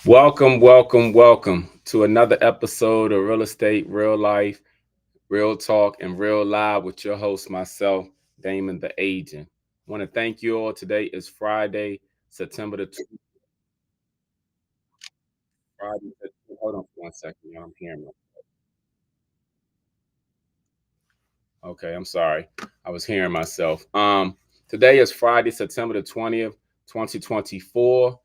Welcome to another episode of Real Estate, Real Life, Real Talk, and Real Live with your host, myself, Damon the Agent. I want to thank you all. Today is Friday, September the 20th. Friday. Hold on for 1 second, y'all. I'm hearing me. Okay, I'm sorry. I was hearing myself. Today is Friday, September the 20th, 2024.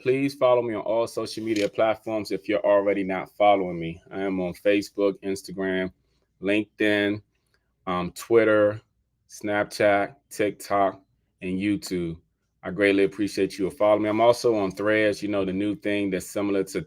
Please follow me on all social media platforms if you're already not following me. I am on Facebook, Instagram, LinkedIn, Twitter, Snapchat, TikTok, and YouTube. I greatly appreciate you following me. I'm also on Threads, the new thing that's similar to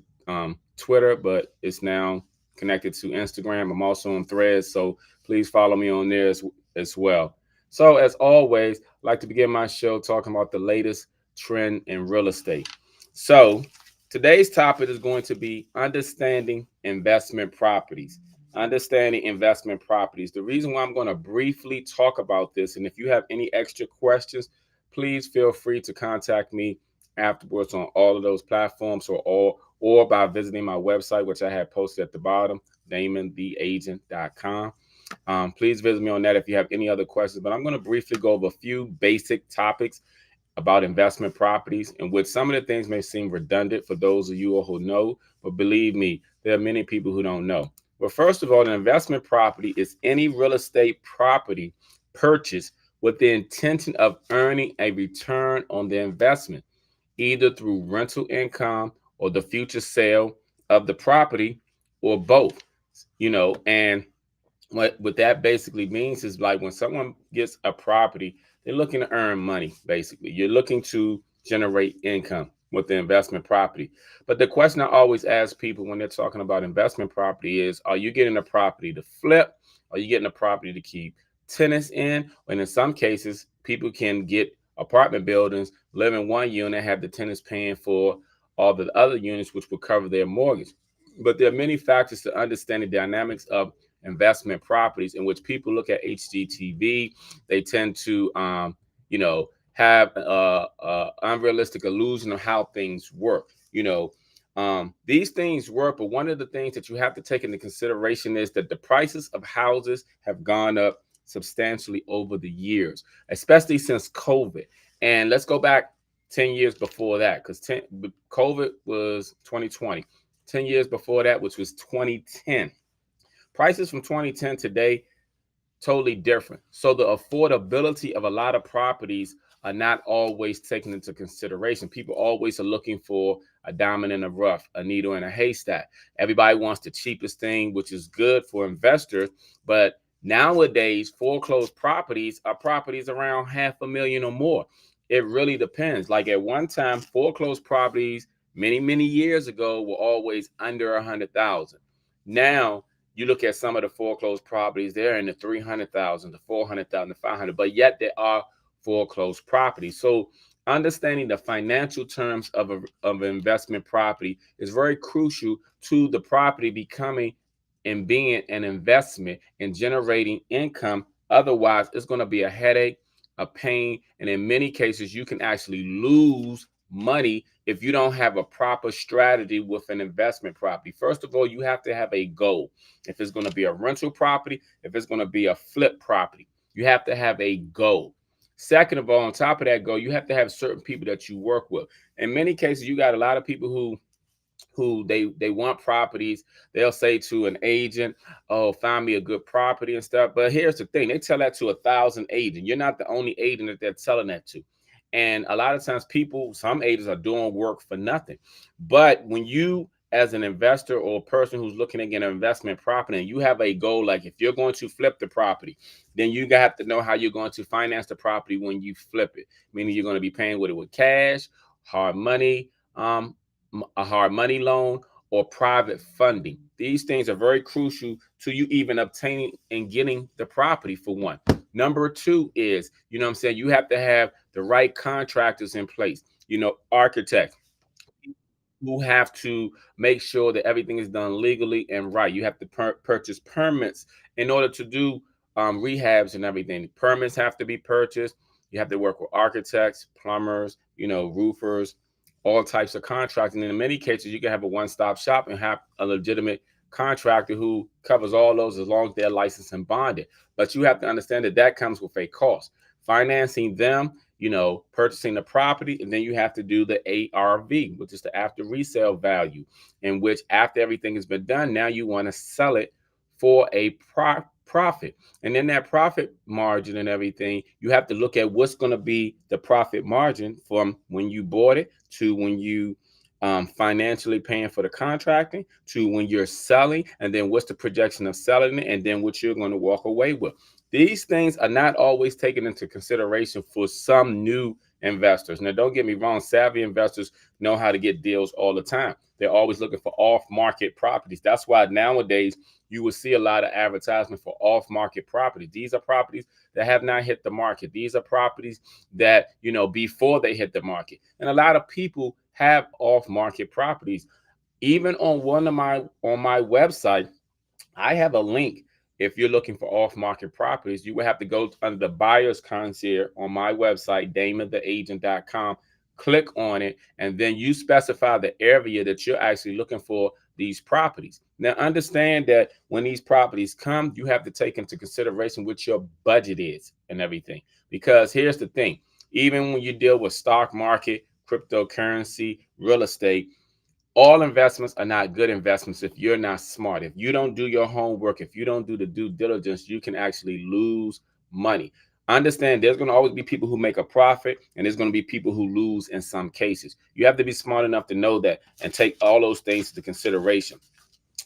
Twitter, but it's now connected to Instagram. I'm also on Threads, so please follow me on there as well. So, as always, I'd like to begin my show talking about the latest trend in real estate. So, today's topic is going to be understanding investment properties. Understanding investment properties. The reason why I'm going to briefly talk about this, and if you have any extra questions, please feel free to contact me afterwards on all of those platforms or by visiting my website, which I have posted at the bottom, damontheagent.com. Please visit me on that if you have any other questions. But I'm going to briefly go over a few basic topics about investment properties, in which some of the things may seem redundant for those of you who know, but believe me, there are many people who don't know. But first of all, an investment property is any real estate property purchased with the intention of earning a return on the investment, either through rental income or the future sale of the property, or both. And what that basically means is, like, when someone gets a property, they're looking to earn money. Basically, you're looking to generate income with the investment property. But the question I always ask people when they're talking about investment property is, are you getting a property to flip? Are you getting a property to keep tenants in? And in some cases, people can get apartment buildings, live in one unit, have the tenants paying for all the other units, which will cover their mortgage. But there are many factors to understand the dynamics of investment properties, in which people look at HGTV. They tend to, have unrealistic illusion of how things work. These things work, but one of the things that you have to take into consideration is that the prices of houses have gone up substantially over the years, especially since COVID. And let's go back 10 years before that, because COVID was 2020. 10 years before that, which was 2010. Prices from 2010 today, totally different. So the affordability of a lot of properties are not always taken into consideration. People always are looking for a diamond in the rough, a needle in a haystack. Everybody wants the cheapest thing, which is good for investors. But nowadays, foreclosed properties are properties around $500,000 or more. It really depends. Like, at one time, foreclosed properties many years ago were always under 100,000. Now you look at some of the foreclosed properties, they're in the 300,000 to 400,000 to 500, but yet there are foreclosed properties. So understanding the financial terms of investment property is very crucial to the property becoming and being an investment and generating income. Otherwise, it's going to be a headache, a pain, and in many cases, you can actually lose money if you don't have a proper strategy with an investment property. First of all, you have to have a goal. If it's going to be a rental property, if it's going to be a flip property, you have to have a goal. Second of all, on top of that goal, you have to have certain people that you work with. In many cases, you got a lot of people who they want properties. They'll say to an agent, "Oh, find me a good property and stuff." But here's the thing: they tell that to 1,000 agents. You're not the only agent that they're telling that to. And a lot of times, some agents are doing work for nothing. But when you, as an investor or a person who's looking to get an investment property, and you have a goal, like if you're going to flip the property, then you have to know how you're going to finance the property when you flip it. Meaning you're going to be paying with it with cash, hard money, a hard money loan, or private funding. These things are very crucial to you even obtaining and getting the property, for one. Number two is, I'm saying, you have to have the right contractors in place, architects who have to make sure that everything is done legally and right. You have to purchase permits in order to do rehabs and everything. Permits have to be purchased. You have to work with architects, plumbers, roofers, all types of contracting. And in many cases, you can have a one-stop shop and have a legitimate contractor who covers all those as long as they're licensed and bonded. But you have to understand that that comes with a cost. Financing them, purchasing the property, and then you have to do the ARV, which is the after resale value, in which after everything has been done, now you want to sell it for a profit. And then that profit margin and everything, you have to look at what's going to be the profit margin from when you bought it to when you financially paying for the contracting to when you're selling, and then what's the projection of selling it, and then what you're going to walk away with. These things are not always taken into consideration for some new investors. Now, don't get me wrong, savvy investors know how to get deals all the time. They're always looking for off-market properties. That's why nowadays you will see a lot of advertisement for off-market properties. These are properties that have not hit the market. These are properties that, before they hit the market. And a lot of people have off-market properties. Even on my website, I have a link. If you're looking for off-market properties, you will have to go under the buyer's concierge on my website, damontheagent.com. Click on it, and then you specify the area that you're actually looking for these properties. Now, understand that when these properties come, you have to take into consideration what your budget is and everything. Because here's the thing, even when you deal with stock market, cryptocurrency, real estate, all investments are not good investments if you're not smart. If you don't do your homework, if you don't do the due diligence, you can actually lose money. Understand there's going to always be people who make a profit, and there's going to be people who lose in some cases. You have to be smart enough to know that and take all those things into consideration.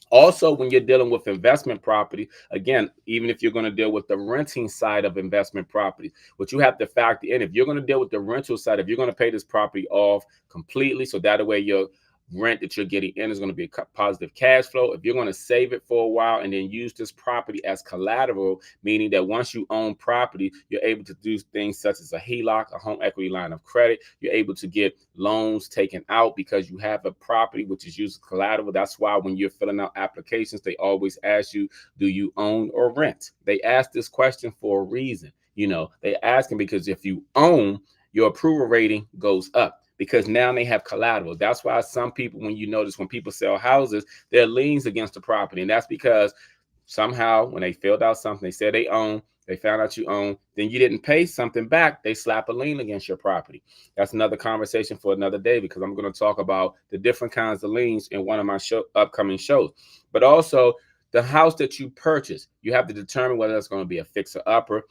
Also, when you're dealing with investment property, again, even if you're going to deal with the renting side of investment property, what you have to factor in, if you're going to deal with the rental side, if you're going to pay this property off completely, so that way your rent that you're getting in is going to be a positive cash flow. If you're going to save it for a while and then use this property as collateral, meaning that once you own property, you're able to do things such as a HELOC, a home equity line of credit. You're able to get loans taken out because you have a property which is used as collateral. That's why when you're filling out applications, they always ask you, do you own or rent? They ask this question for a reason. They asking because if you own, your approval rating goes up, because now they have collateral. That's why some people, when you notice when people sell houses, there are liens against the property. And that's because somehow when they filled out something, they said they own, they found out you own, then you didn't pay something back, they slap a lien against your property. That's another conversation for another day, because I'm going to talk about the different kinds of liens in one of my upcoming shows. But also the house that you purchase, you have to determine whether it's going to be a fixer-upper,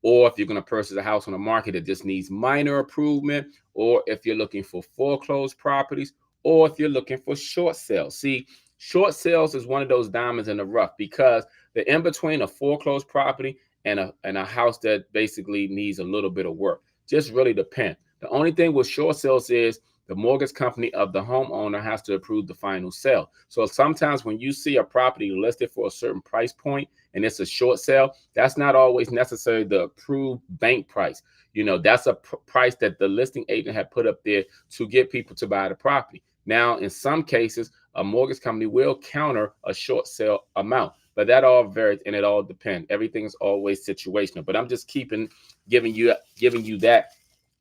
or if you're going to purchase a house on the market that just needs minor improvement, or if you're looking for foreclosed properties, or if you're looking for short sales. See, short sales is one of those diamonds in the rough, because the in between a foreclosed property and a house that basically needs a little bit of work just really depends. The only thing with short sales is the mortgage company of the homeowner has to approve the final sale. So sometimes when you see a property listed for a certain price point and it's a short sale, that's not always necessarily the approved bank price. That's a price that the listing agent had put up there to get people to buy the property. Now, in some cases, a mortgage company will counter a short sale amount, but that all varies and it all depends. Everything is always situational, but I'm just giving you that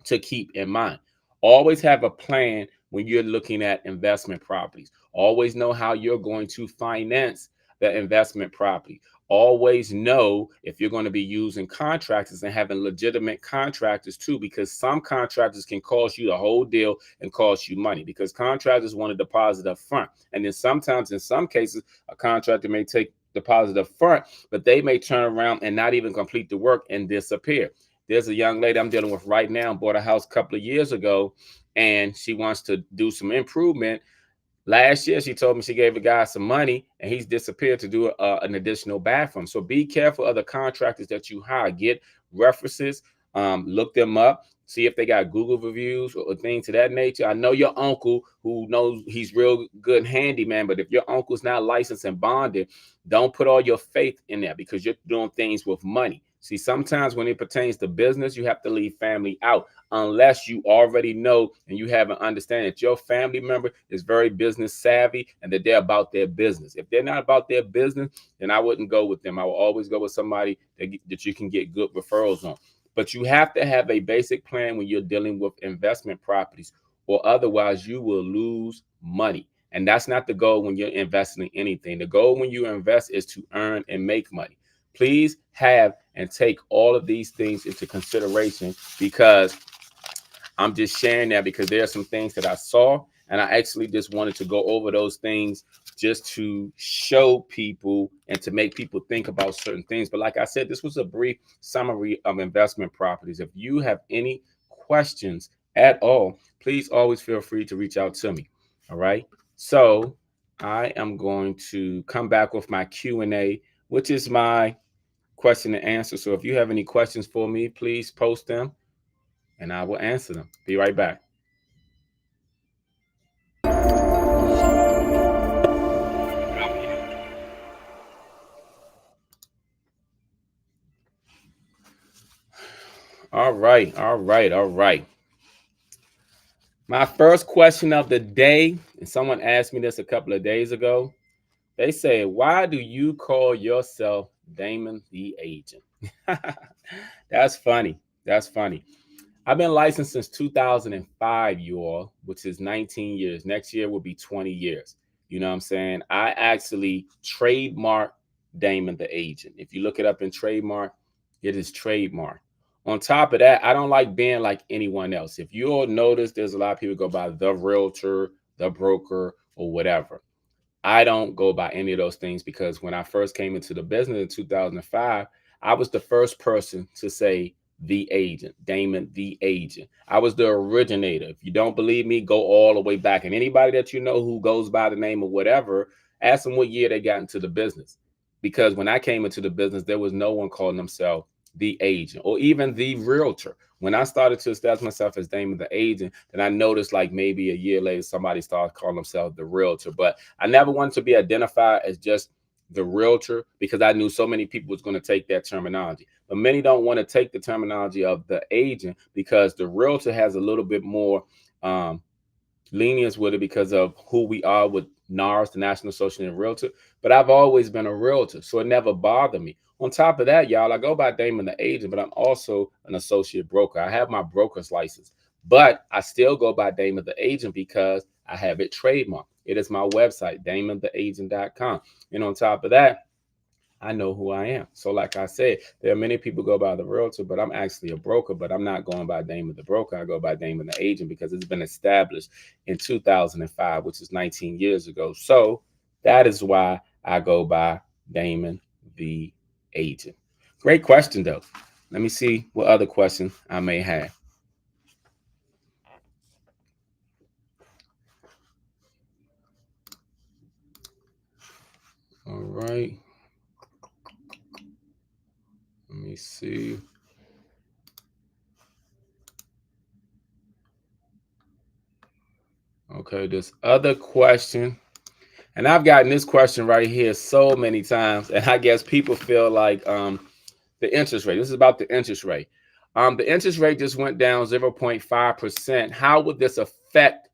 to keep in mind. Always have a plan when you're looking at investment properties. Always know how you're going to finance the investment property. Always know if you're going to be using contractors and having legitimate contractors too, because some contractors can cost you the whole deal and cost you money, because contractors want a deposit up front. And then sometimes, in some cases, a contractor may take deposit up front, but they may turn around and not even complete the work and disappear. There's a young lady I'm dealing with right now, bought a house a couple of years ago, and she wants to do some improvement. Last year, she told me she gave a guy some money and he's disappeared to do an additional bathroom. So be careful of the contractors that you hire. Get references, look them up, see if they got Google reviews or things of that nature. I know your uncle who knows he's real good handyman, but if your uncle's not licensed and bonded, don't put all your faith in that, because you're doing things with money. See, sometimes when it pertains to business, you have to leave family out, unless you already know and you have an understanding that your family member is very business savvy and that they're about their business. If they're not about their business, then I wouldn't go with them. I will always go with somebody that you can get good referrals on. But you have to have a basic plan when you're dealing with investment properties. or otherwise you will lose money. And that's not the goal when you're investing in anything. The goal when you invest is to earn and make money. Please have and take all of these things into consideration, because I'm just sharing that because there are some things that I saw, and I actually just wanted to go over those things just to show people and to make people think about certain things. But like I said, this was a brief summary of investment properties. If you have any questions at all, please always feel free to reach out to me. All right. So I am going to come back with my Q&A, which is my question and answer. So if you have any questions for me, please post them and I will answer them. Be right back. All right, all right, all right. My first question of the day, and someone asked me this a couple of days ago. They say, why do you call yourself Damon the Agent? That's funny. That's funny. I've been licensed since 2005, you all, which is 19 years. Next year will be 20 years. You know what I'm saying? I actually trademarked Damon the Agent. If you look it up in trademark, it is trademark. On top of that, I don't like being like anyone else. If you all notice, there's a lot of people go by the realtor, the broker, or whatever. I don't go by any of those things because when I first came into the business in 2005, I was the first person to say the agent, Damon the Agent. I was the originator. If you don't believe me, go all the way back. And anybody that you know who goes by the name of whatever, ask them what year they got into the business. Because when I came into the business, there was no one calling themselves the agent or even the realtor. When I started to establish myself as Damon the Agent, then I noticed like maybe a year later, somebody started calling themselves the realtor. But I never wanted to be identified as just the realtor because I knew so many people was going to take that terminology. But many don't want to take the terminology of the agent because the realtor has a little bit more lenience with it because of who we are with NARS, the National Association of Realtor. But I've always been a realtor, so it never bothered me. On top of that, y'all, I go by Damon the Agent, but I'm also an associate broker. I have my broker's license, but I still go by Damon the Agent because I have it trademarked. It is my website, damontheagent.com. And on top of that, I know who I am. So like I said, there are many people go by the realtor, but I'm actually a broker, but I'm not going by Damon the broker. I go by Damon the Agent because it's been established in 2005, which is 19 years ago. So that is why I go by Damon the Agent. Great question though. Let me see what other questions I may have. All right. Let me see. Okay, this other question, and I've gotten this question right here so many times, and I guess people feel like the interest rate. This is about the interest rate. The interest rate just went down 0.5%. How would this affect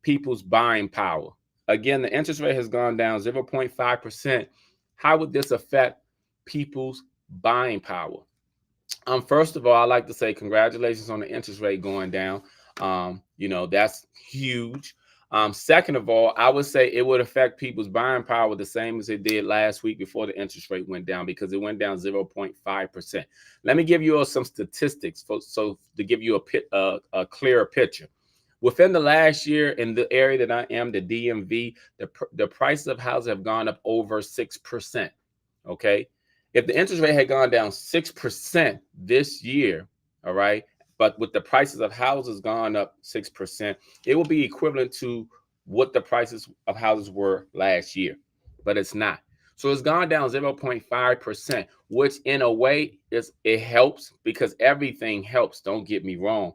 people's buying power? Again, the interest rate has gone down 0.5%. How would this affect people's buying power? First of all, I like to say congratulations on the interest rate going down. That's huge. Second of all, I would say it would affect people's buying power the same as it did last week before the interest rate went down because it went down 0.5%. Let me give you all some statistics so to give you a clearer picture. Within the last year in the area that I am, the DMV, the prices of houses have gone up over 6%. Okay. If the interest rate had gone down 6% this year, all right, but with the prices of houses gone up 6%, it will be equivalent to what the prices of houses were last year, but it's not. So it's gone down 0.5%, which in a way it helps because everything helps. Don't get me wrong.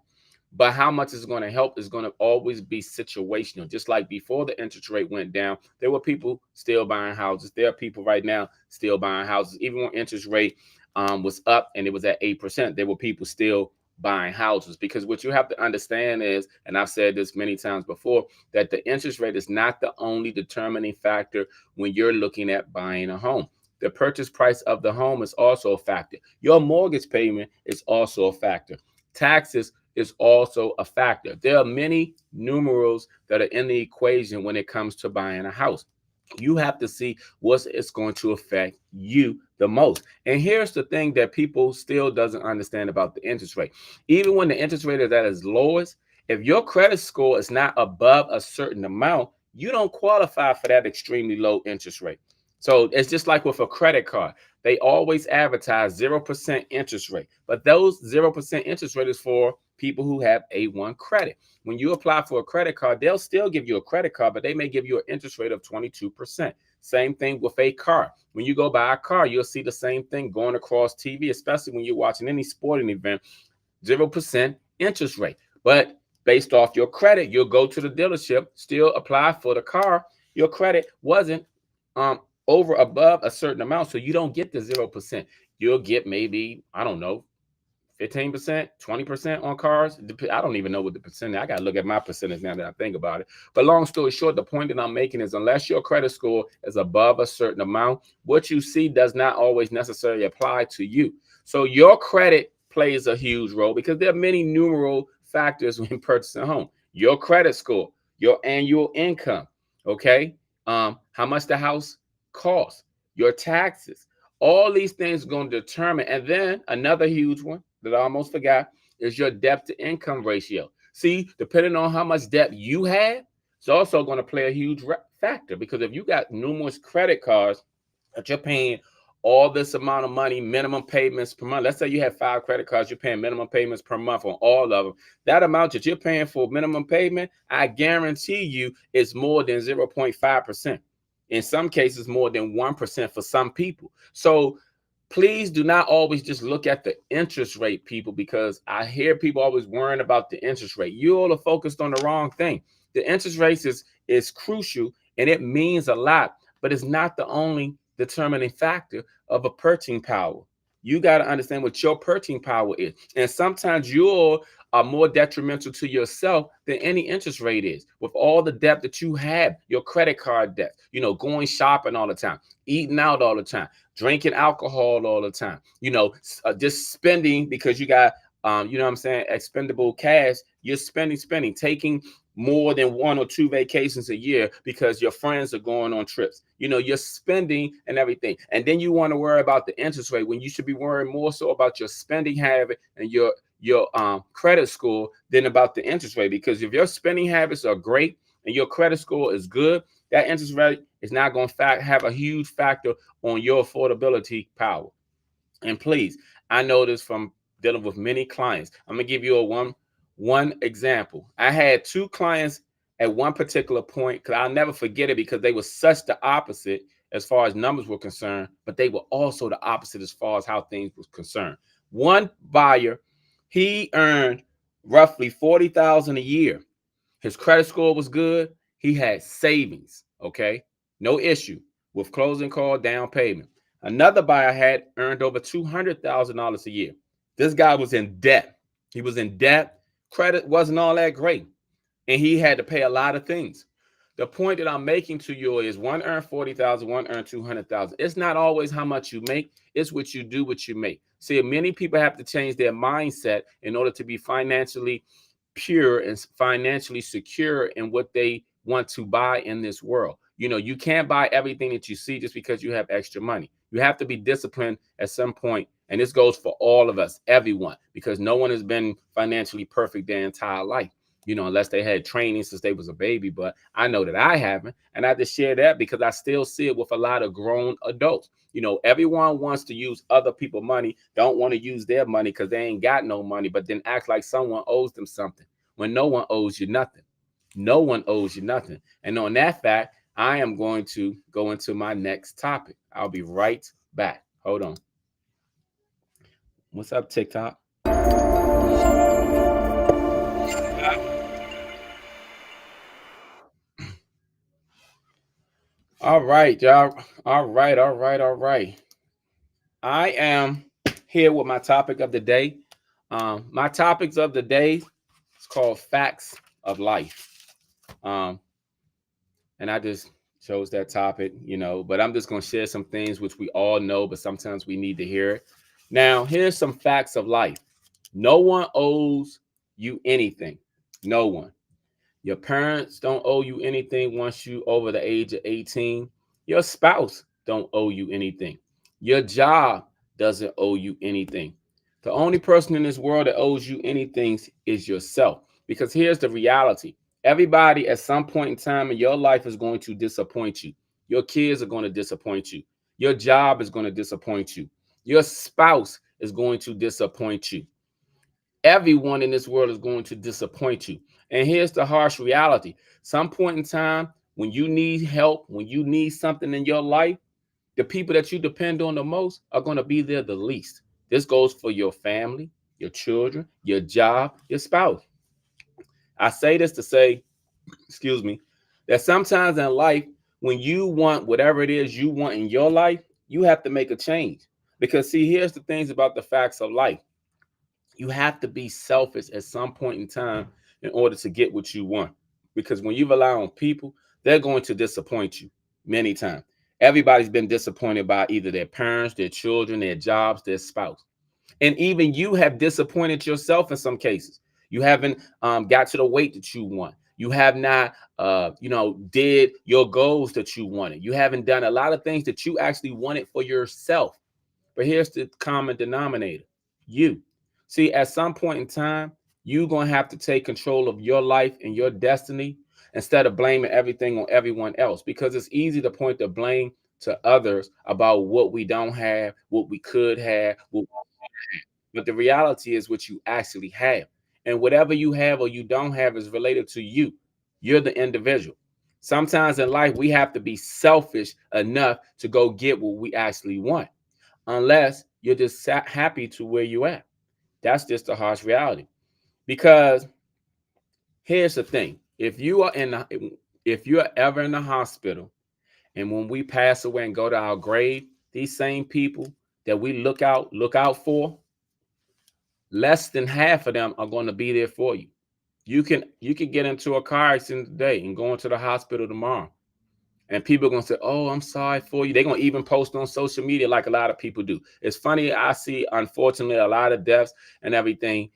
But how much is going to help is going to always be situational. Just like before the interest rate went down, there were people still buying houses. There are people right now still buying houses. Even when interest rate was up and it was at 8%, there were people still buying houses. Because what you have to understand is, and I've said this many times before, that the interest rate is not the only determining factor when you're looking at buying a home. The purchase price of the home is also a factor. Your mortgage payment is also a factor. Taxes is also a factor. There are many numerals that are in the equation when it comes to buying a house. You have to see what's it's going to affect you the most. And here's the thing that people still doesn't understand about the interest rate. Even when the interest rate is at its lowest, if your credit score is not above a certain amount, you don't qualify for that extremely low interest rate. So it's just like with a credit card. They always advertise 0% interest rate, but those 0% interest rate is for people who have A1 credit. When you apply for a credit card, they'll still give you a credit card, but they may give you an interest rate of 22%. Same thing with a car. When you go buy a car, you'll see the same thing going across TV, especially when you're watching any sporting event, 0% interest rate. But based off your credit, you'll go to the dealership, still apply for the car. Your credit wasn't over above a certain amount, so you don't get the 0%. You'll get maybe, I don't know, 15%, 20% on cars. I don't even know what the percentage. I got to look at my percentage now that I think about it. But long story short, the point that I'm making is unless your credit score is above a certain amount, what you see does not always necessarily apply to you. So your credit plays a huge role because there are many numeral factors when purchasing a home. Your credit score, your annual income, okay? How much the house costs, your taxes. All these things are going to determine. And then another huge one that I almost forgot is your debt to income ratio. See, depending on how much debt you have, it's also going to play a huge factor, because if you got numerous credit cards that you're paying all this amount of money, minimum payments per month. Let's say you have 5 credit cards, you're paying minimum payments per month on all of them. That amount that you're paying for minimum payment, I guarantee you is more than 0.5%. In some cases, more than 1% for some people. So please do not always just look at the interest rate, people, because I hear people always worrying about the interest rate. You all are focused on the wrong thing. The interest rate is crucial and it means a lot, but it's not the only determining factor of a purchasing power. You got to understand what your purchasing power is. And sometimes you are more detrimental to yourself than any interest rate is. With all the debt that you have, your credit card debt, going shopping all the time, eating out all the time, drinking alcohol all the time, just spending because you got, expendable cash. You're spending, taking more than 1 or 2 vacations a year because your friends are going on trips. You're spending and everything. And then you want to worry about the interest rate when you should be worrying more so about your spending habit and your credit score than about the interest rate. Because if your spending habits are great and your credit score is good, that interest rate is not going to have a huge factor on your affordability power. And please, I know this from dealing with many clients. I'm going to give you a one example. I had 2 clients at one particular point, because I'll never forget it, because they were such the opposite as far as numbers were concerned, but they were also the opposite as far as how things was concerned. One buyer, he earned roughly $40,000 a year. His credit score was good. He had savings, okay? No issue with closing cost, down payment. Another buyer had earned over $200,000 a year. This guy was in debt. He was in debt. Credit wasn't all that great, and he had to pay a lot of things. The point that I'm making to you is one earned 40,000, one earned 200,000. It's not always how much you make. It's what you do, what you make. See, many people have to change their mindset in order to be financially pure and financially secure in what they want to buy in this world. You can't buy everything that you see just because you have extra money. You have to be disciplined at some point. And this goes for all of us, everyone, because no one has been financially perfect their entire life, unless they had training since they was a baby. But I know that I haven't. And I just share that because I still see it with a lot of grown adults. Everyone wants to use other people's money, don't want to use their money because they ain't got no money, but then act like someone owes them something when no one owes you nothing. No one owes you nothing. And on that fact, I am going to go into my next topic. I'll be right back. Hold on. What's up, TikTok? All right, y'all. All right. I am here with my topic of the day. My topics of the day is called Facts of Life. And I just chose that topic, but I'm just going to share some things which we all know, but sometimes we need to hear it. Now, here's some facts of life. No one owes you anything. No one. Your parents don't owe you anything once you over the age of 18. Your spouse don't owe you anything. Your job doesn't owe you anything. The only person in this world that owes you anything is yourself. Because here's the reality. Everybody at some point in time in your life is going to disappoint you. Your kids are going to disappoint you. Your job is going to disappoint you. Your spouse is going to disappoint you. Everyone in this world is going to disappoint you. And here's the harsh reality. Some point in time, when you need help, when you need something in your life, the people that you depend on the most are going to be there the least. This goes for your family, your children, your job, your spouse. I say this to say, excuse me, that sometimes in life, when you want whatever it is you want in your life, you have to make a change. Because see, here's the things about the facts of life. You have to be selfish at some point in time in order to get what you want. Because when you rely on people, they're going to disappoint you many times. Everybody's been disappointed by either their parents, their children, their jobs, their spouse. And even you have disappointed yourself in some cases. You haven't got to the weight that you want. You have not, did your goals that you wanted. You haven't done a lot of things that you actually wanted for yourself. But here's the common denominator: you. See, at some point in time, you're going to have to take control of your life and your destiny instead of blaming everything on everyone else, because it's easy to point the blame to others about what we don't have, what we could have, but the reality is what you actually have. And whatever you have or you don't have is related to you. You're the individual. Sometimes in life, we have to be selfish enough to go get what we actually want, unless you're just happy to where you at. That's just the harsh reality. Because here's the thing: if you are ever in the hospital, and when we pass away and go to our grave, these same people that we look out for, less than half of them are going to be there for you. You can get into a car accident today and go into the hospital tomorrow, and people are going to say, "Oh, I'm sorry for you." They're going to even post on social media like a lot of people do. It's funny. I see, unfortunately, a lot of deaths and everything.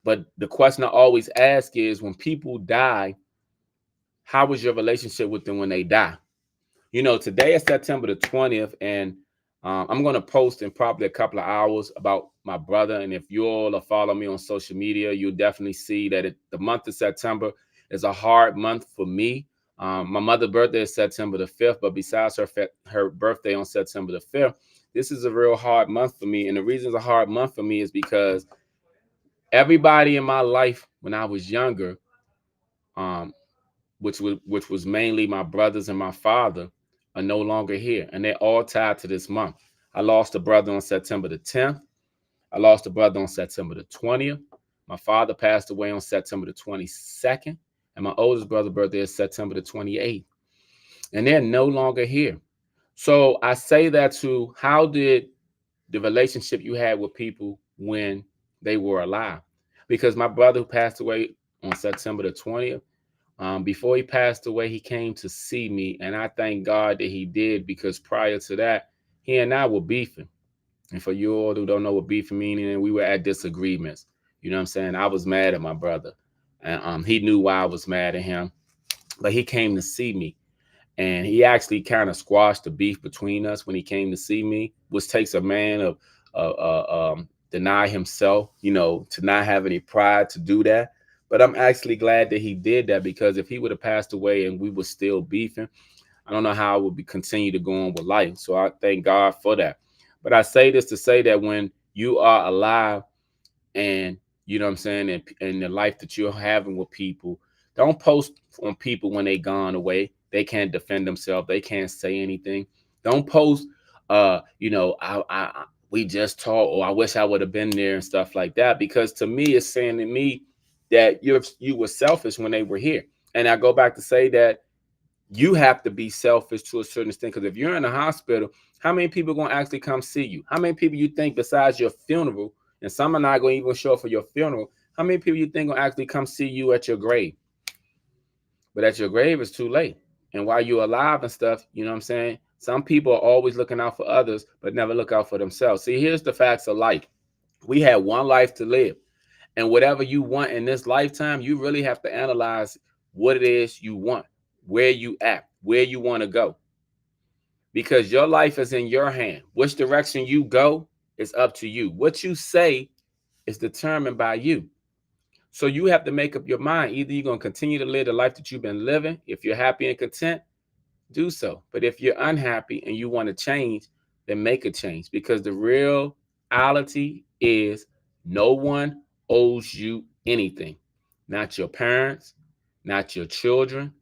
But the question I always ask is, when people die, how was your relationship with them when they die? Today is September the 20th, and I'm going to post in probably a couple of hours about my brother. And if you all are following me on social media, you'll definitely see that the month of September is a hard month for me. My mother's birthday is September the 5th, but besides her birthday on September the 5th, this is a real hard month for me. And the reason it's a hard month for me is because everybody in my life when I was younger, um, which was mainly my brothers and my father, are no longer here, and they're all tied to this month. I lost a brother on September the 10th. I lost a brother on September the 20th. My father passed away on September the 22nd, and my oldest brother's birthday is September the 28th, and they're no longer here. So I say that to, how did the relationship you had with people when they were alive? Because my brother who passed away on September the 20th, before he passed away, he came to see me, and I thank God that he did, because prior to that, he and I were beefing. And for you all who don't know what beefing meaning, we were at disagreements. You know what I'm saying? I was mad at my brother, and he knew why I was mad at him, but he came to see me, and he actually kind of squashed the beef between us when he came to see me, which takes a man of deny himself, to not have any pride to do that. But I'm actually glad that he did that, because if he would have passed away and we were still beefing, I don't know how I would be continue to go on with life. So I thank God for that. But I say this to say that when you are alive, and you know what I'm saying, and the life that you're having with people, don't post on people when they gone away. They can't defend themselves. They can't say anything. Don't post, we just talked, or I wish I would have been there and stuff like that, because to me, it's saying to me that you were selfish when they were here. And I go back to say that you have to be selfish to a certain extent, because if you're in a hospital, how many people are going to actually come see you? How many people you think, besides your funeral, and some are not going to even show up for your funeral, how many people you think will actually come see you at your grave? But at your grave, it's too late. And while you're alive and stuff, you know what I'm saying? Some people are always looking out for others, but never look out for themselves. See, here's the facts of life. We had one life to live. And whatever you want in this lifetime, you really have to analyze what it is you want, where you at, where you want to go. Because your life is in your hand. Which direction you go is up to you. What you say is determined by you. So you have to make up your mind. Either you're going to continue to live the life that you've been living. If you're happy and content, do so. But if you're unhappy and you want to change, then make a change. Because the reality is no one owes you anything. Not your parents, not your children,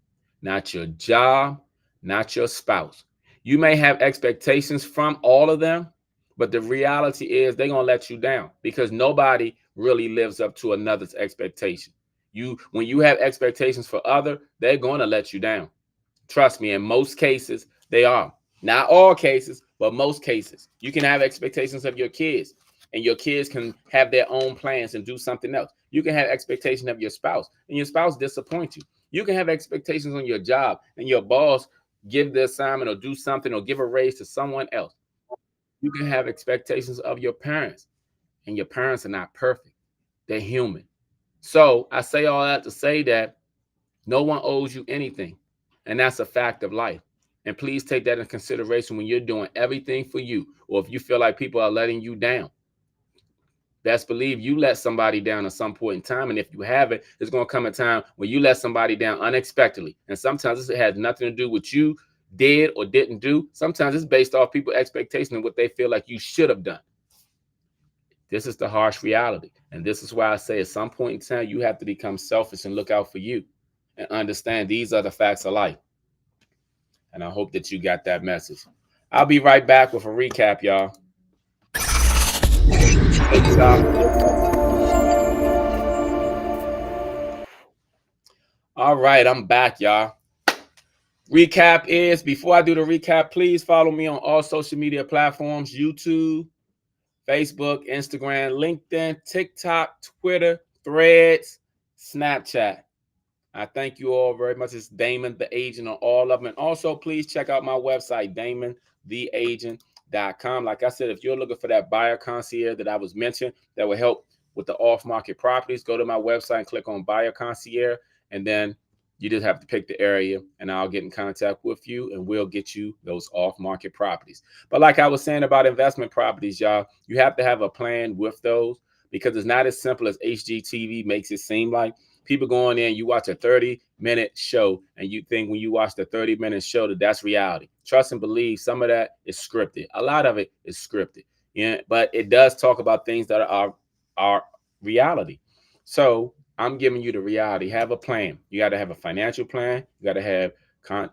not your job, not your spouse. You may have expectations from all of them, but the reality is they're going to let you down because nobody really lives up to another's expectation. When you have expectations for other, they're going to let you down. Trust me, in most cases, they are. Not all cases, but most cases. You can have expectations of your kids, and your kids can have their own plans and do something else. You can have expectations of your spouse, and your spouse disappoints you. You can have expectations on your job, and your boss give the assignment or do something or give a raise to someone else. You can have expectations of your parents, and your parents are not perfect. They're human. So I say all that to say that no one owes you anything. And that's a fact of life. And please take that into consideration when you're doing everything for you, or if you feel like people are letting you down. Best believe you let somebody down at some point in time. And if you haven't, there's going to come a time when you let somebody down unexpectedly. And sometimes this has nothing to do with you did or didn't do. Sometimes it's based off people's expectation and what they feel like you should have done. This is the harsh reality. And this is why I say at some point in time, you have to become selfish and look out for you and understand these are the facts of life. And I hope that you got that message. I'll be right back with a recap, y'all. All right, I'm back, y'all. Recap is, before I do the recap, please follow me on all social media platforms: YouTube, Facebook, Instagram, LinkedIn, TikTok, Twitter, Threads, Snapchat. I thank you all very much. It's Damon the Agent on all of them. And also, please check out my website, DamonTheAgent.com. Like I said, if you're looking for that buyer concierge that I was mentioning that will help with the off-market properties, go to my website and click on buyer concierge. And then you just have to pick the area and I'll get in contact with you and we'll get you those off-market properties. But like I was saying about investment properties, y'all, you have to have a plan with those because it's not as simple as HGTV makes it seem like. People go in there and you watch a 30-minute show and you think when you watch the 30-minute show that that's reality. Trust and believe some of that is scripted. A lot of it is scripted. Yeah, but it does talk about things that are reality. So I'm giving you the reality. Have a plan. You got to have a financial plan. You got to have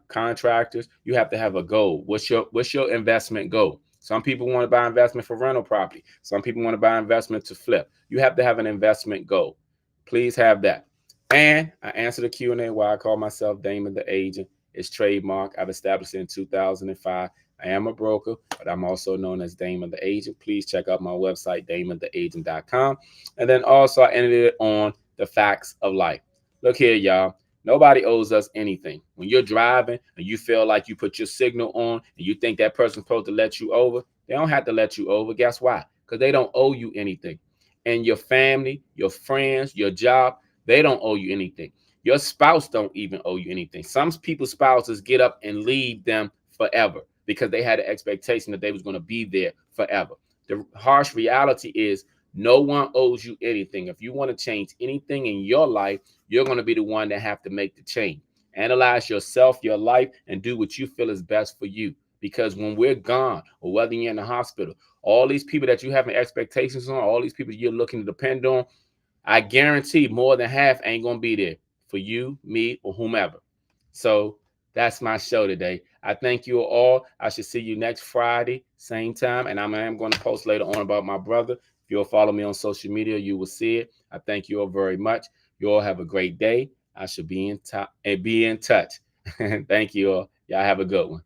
contractors. You have to have a goal. What's your investment goal? Some people want to buy investment for rental property. Some people want to buy investment to flip. You have to have an investment goal. Please have that. And I answer the Q&A why I call myself Damon the Agent. It's trademark. I've established it in 2005. I am a broker, but I'm also known as Damon the Agent. Please check out my website, DamonTheAgent.com. And then also I ended it on the facts of life. Look here, y'all. Nobody owes us anything. When you're driving and you feel like you put your signal on and you think that person's supposed to let you over, they don't have to let you over. Guess why? Because they don't owe you anything. And your family, your friends, your job, they don't owe you anything. Your spouse don't even owe you anything. Some people's spouses get up and leave them forever because they had an expectation that they was going to be there forever. The harsh reality is no one owes you anything. If you want to change anything in your life, you're going to be the one that have to make the change. Analyze yourself, your life, and do what you feel is best for you. Because when we're gone, or whether you're in the hospital, all these people that you having expectations on, all these people you're looking to depend on, I guarantee more than half ain't going to be there for you, me, or whomever. So that's my show today. I thank you all. I should see you next Friday, same time. And I am going to post later on about my brother. If you'll follow me on social media, you will see it. I thank you all very much. You all have a great day. I should be in touch. Thank you all. Y'all have a good one.